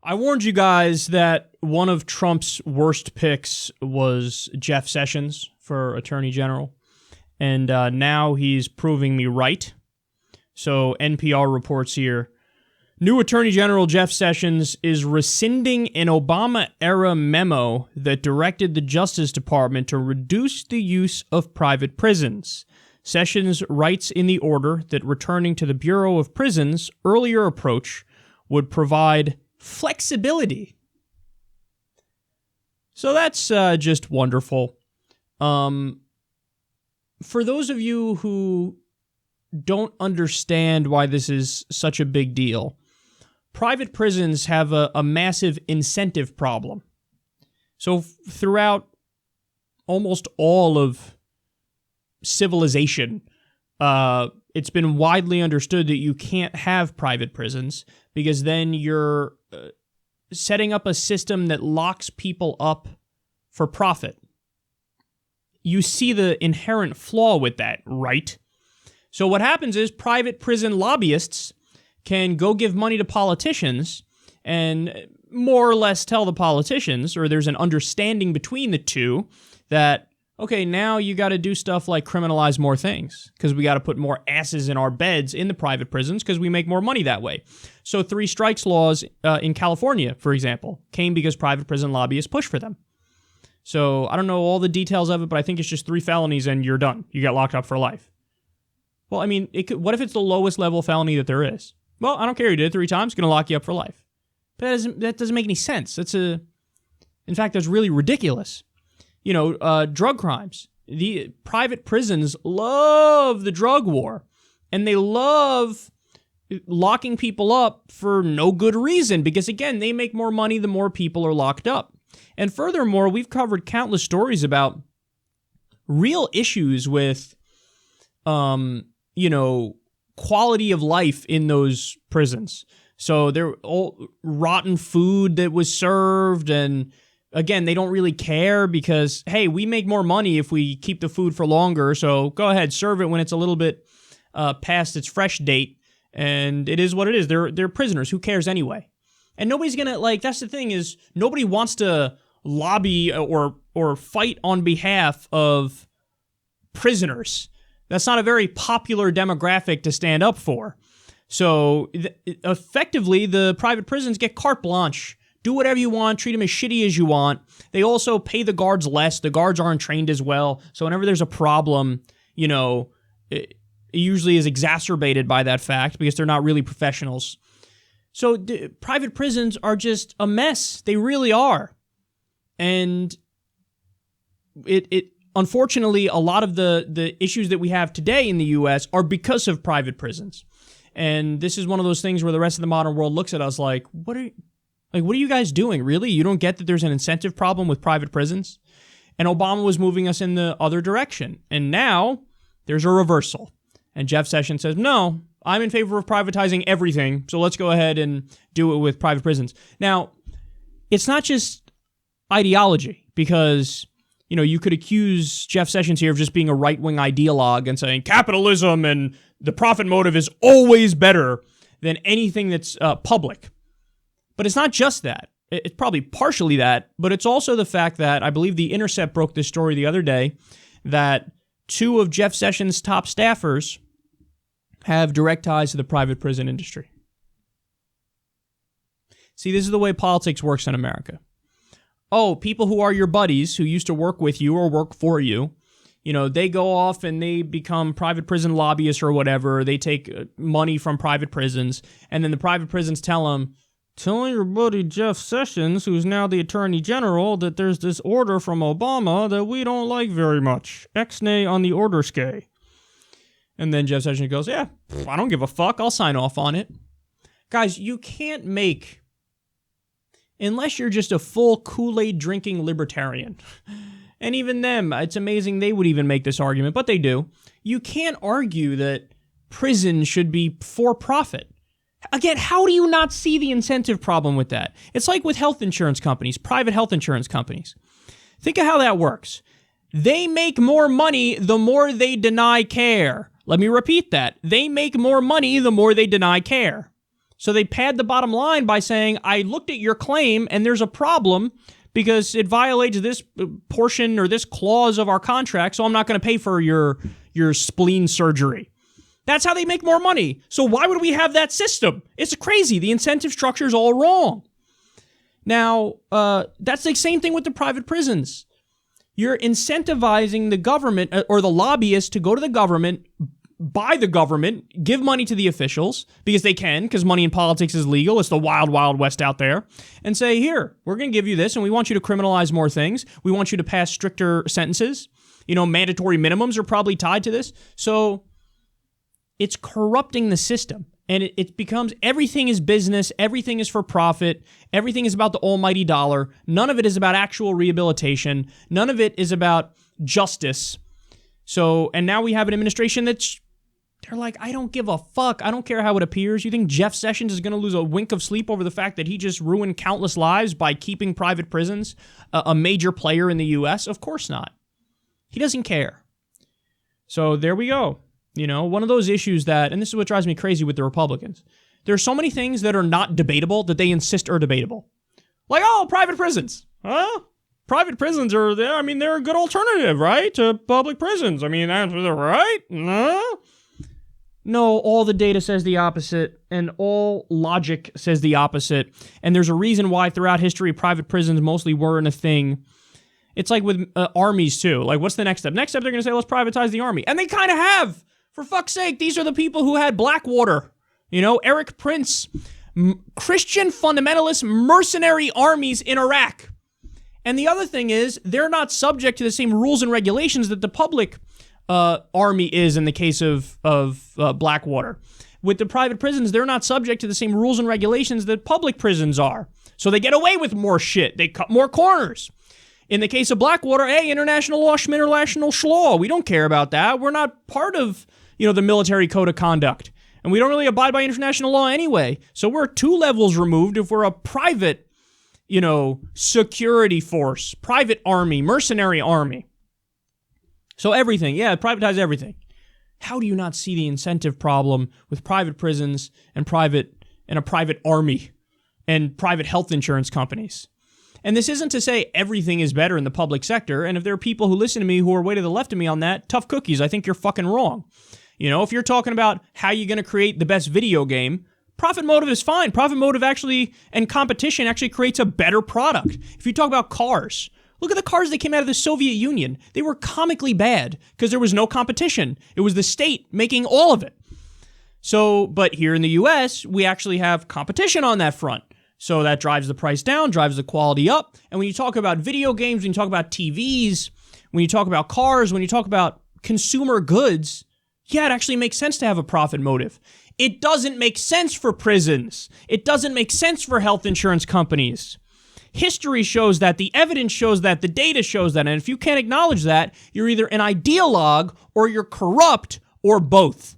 I warned you guys that one of Trump's worst picks was Jeff Sessions for Attorney General, and now he's proving me right. So NPR reports here, new Attorney General Jeff Sessions is rescinding an Obama-era memo that directed the Justice Department to reduce the use of private prisons. Sessions writes in the order that returning to the Bureau of Prisons' earlier approach would provide flexibility. So that's just wonderful. For those of you who don't understand why this is such a big deal, private prisons have a massive incentive problem. So throughout almost all of civilization, it's been widely understood that you can't have private prisons because then you're setting up a system that locks people up for profit. You see the inherent flaw with that, right? So what happens is private prison lobbyists can go give money to politicians and more or less tell the politicians, or there's an understanding between the two, that, okay, now you got to do stuff like criminalize more things because we got to put more asses in our beds in the private prisons because we make more money that way. So 3 strikes laws in California, for example, came because private prison lobbyists push for them. So I don't know all the details of it, but I think it's just 3 felonies and you're done. You get locked up for life. Well, I mean, what if it's the lowest level felony that there is? Well, I don't care. You did it 3 times, going to lock you up for life. But that doesn't make any sense. In fact, that's really ridiculous. Drug crimes. The private prisons love the drug war, and they love locking people up for no good reason because, again, they make more money the more people are locked up. And furthermore, we've covered countless stories about real issues with, quality of life in those prisons. So they're all rotten food that was served, and again, they don't really care because, hey, we make more money if we keep the food for longer, so go ahead, serve it when it's a little bit past its fresh date, and it is what it is. They're prisoners. Who cares anyway? And nobody's gonna, that's the thing is, nobody wants to lobby or fight on behalf of prisoners. That's not a very popular demographic to stand up for. So effectively, the private prisons get carte blanche. Do whatever you want, treat them as shitty as you want. They also pay the guards less. The guards aren't trained as well. So whenever there's a problem, it usually is exacerbated by that fact because they're not really professionals. So private prisons are just a mess. They really are. And unfortunately, a lot of the issues that we have today in the U.S. are because of private prisons. And this is one of those things where the rest of the modern world looks at us like, what are you guys doing? Really? You don't get that there's an incentive problem with private prisons? And Obama was moving us in the other direction. And now there's a reversal. And Jeff Sessions says, no, I'm in favor of privatizing everything, so let's go ahead and do it with private prisons. Now, it's not just ideology, because you could accuse Jeff Sessions here of just being a right-wing ideologue and saying capitalism and the profit motive is always better than anything that's public. But it's not just that. It's probably partially that, but it's also the fact that I believe The Intercept broke this story the other day that 2 of Jeff Sessions' top staffers have direct ties to the private prison industry. See, this is the way politics works in America. Oh, people who are your buddies, who used to work with you or work for you, they go off and they become private prison lobbyists or whatever. They take money from private prisons, and then the private prisons tell them, tell your buddy Jeff Sessions, who's now the Attorney General, that there's this order from Obama that we don't like very much. Ex-nay on the order skay. And then Jeff Sessions goes, yeah, I don't give a fuck. I'll sign off on it. Guys, you can't make... unless you're just a full Kool-Aid drinking libertarian. And even them, it's amazing they would even make this argument, but they do. You can't argue that prison should be for profit. Again, how do you not see the incentive problem with that? It's like with health insurance companies, private health insurance companies. Think of how that works. They make more money the more they deny care. Let me repeat that. They make more money the more they deny care. So they pad the bottom line by saying, I looked at your claim and there's a problem because it violates this portion or this clause of our contract, so I'm not going to pay for your spleen surgery. That's how they make more money. So why would we have that system? It's crazy. The incentive structure is all wrong. Now, that's the same thing with the private prisons. You're incentivizing the government or the lobbyists to go to the government, buy the government, give money to the officials, because they can, because money in politics is legal. It's the wild, wild west out there. And say, here, we're going to give you this, and we want you to criminalize more things. We want you to pass stricter sentences. Mandatory minimums are probably tied to this. So it's corrupting the system. And it becomes, everything is business, everything is for profit, everything is about the almighty dollar. None of it is about actual rehabilitation. None of it is about justice. So, and now we have an administration they're like, I don't give a fuck. I don't care how it appears. You think Jeff Sessions is going to lose a wink of sleep over the fact that he just ruined countless lives by keeping private prisons a major player in the U.S.? Of course not. He doesn't care. So there we go. One of those issues that, and this is what drives me crazy with the Republicans, there are so many things that are not debatable that they insist are debatable. Like, private prisons. Huh? Private prisons are, they're a good alternative, right, to public prisons. That's right? No, all the data says the opposite, and all logic says the opposite. And there's a reason why throughout history, private prisons mostly weren't a thing. It's like with armies, too. Like, what's the next step? Next step, they're going to say, let's privatize the army. And they kind of have. For fuck's sake, these are the people who had Blackwater. Eric Prince, Christian fundamentalist mercenary armies in Iraq. And the other thing is, they're not subject to the same rules and regulations that the public army is in the case of Blackwater. With the private prisons, they're not subject to the same rules and regulations that public prisons are. So they get away with more shit. They cut more corners. In the case of Blackwater, hey, international law, international schlaw. We don't care about that. We're not part of, the military code of conduct. And we don't really abide by international law anyway. So we're 2 levels removed if we're a private, security force, private army, mercenary army. So everything, privatize everything. How do you not see the incentive problem with private prisons and a private army and private health insurance companies? And this isn't to say everything is better in the public sector. And if there are people who listen to me who are way to the left of me on that, tough cookies. I think you're fucking wrong. If you're talking about how you're going to create the best video game, profit motive is fine. Profit motive and competition actually creates a better product. If you talk about cars, look at the cars that came out of the Soviet Union. They were comically bad because there was no competition. It was the state making all of it. So, but here in the US, we actually have competition on that front. So that drives the price down, drives the quality up. And when you talk about video games, when you talk about TVs, when you talk about cars, when you talk about consumer goods, it actually makes sense to have a profit motive. It doesn't make sense for prisons. It doesn't make sense for health insurance companies. History shows that, the evidence shows that, the data shows that. And if you can't acknowledge that, you're either an ideologue or you're corrupt or both.